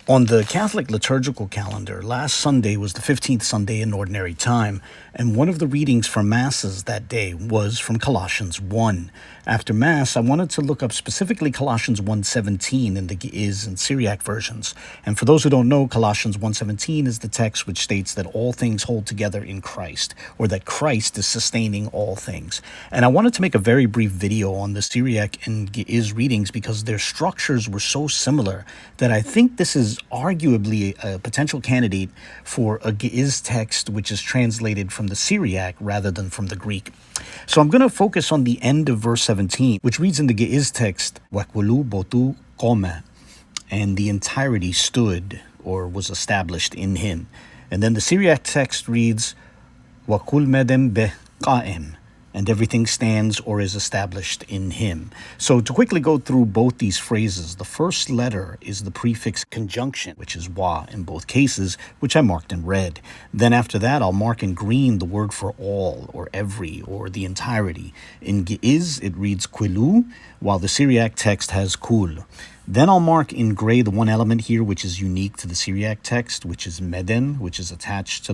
On the Catholic liturgical calendar, last Sunday was the 15th Sunday in Ordinary Time, and one of the readings for Masses that day was from Colossians 1. After Mass, I wanted to look up specifically Colossians 1:17 in the Geuze and Syriac versions. And for those who don't know, Colossians 1:17 is the text which states that all things hold together in Christ, or that Christ is sustaining all things. And I wanted to make a very brief video on the Syriac and Geuze readings because their structures were so similar that I think this is arguably a potential candidate for a Geuze text which is translated from the Syriac rather than from the Greek. So I'm going to focus on the end of verse 17, which reads in the Geuze text, וכלמדם, and the entirety stood or was established in him. And then the Syriac text reads, וכלמדם, and everything stands or is established in him. So to quickly go through both these phrases, the first letter is the prefix conjunction, which is wa in both cases, which I marked in red. Then after that, I'll mark in green the word for all, or every, or the entirety. In Geuze, it reads kulu, while the Syriac text has kul. Then I'll mark in gray the one element here which is unique to the Syriac text, which is medem, which is attached to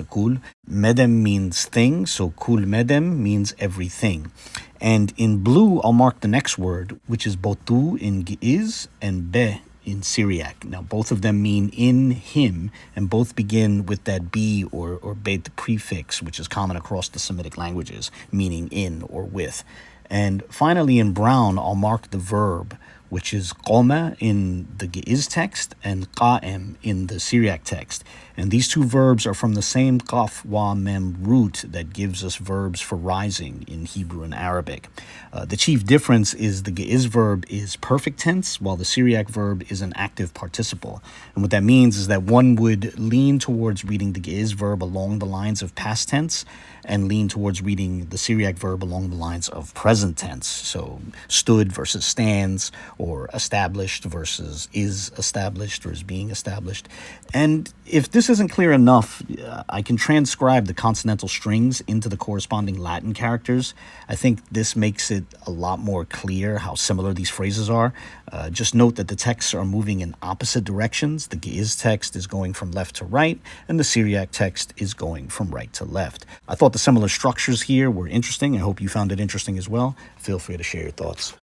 kul. Medem means thing, so וכלמדם means everything. And in blue, I'll mark the next word, which is botu in Geuze and be in Syriac. Now, both of them mean in him, and both begin with that be or bet prefix, which is common across the Semitic languages, meaning in or with. And finally, in brown, I'll mark the verb, which is qoma in the Geuze text and qa'em in the Syriac text. And these two verbs are from the same qaf, wa, mem root that gives us verbs for rising in Hebrew and Arabic. The chief difference is the Geuze verb is perfect tense, while the Syriac verb is an active participle. And what that means is that one would lean towards reading the Geuze verb along the lines of past tense and lean towards reading the Syriac verb along the lines of present tense. So stood versus stands, or established versus is established or is being established. And if this isn't clear enough, I can transcribe the consonantal strings into the corresponding Latin characters. I think this makes it a lot more clear how similar these phrases are. Just note that the texts are moving in opposite directions. The Geuze text is going from left to right, and the Syriac text is going from right to left. I thought the similar structures here were interesting. I hope you found it interesting as well. Feel free to share your thoughts.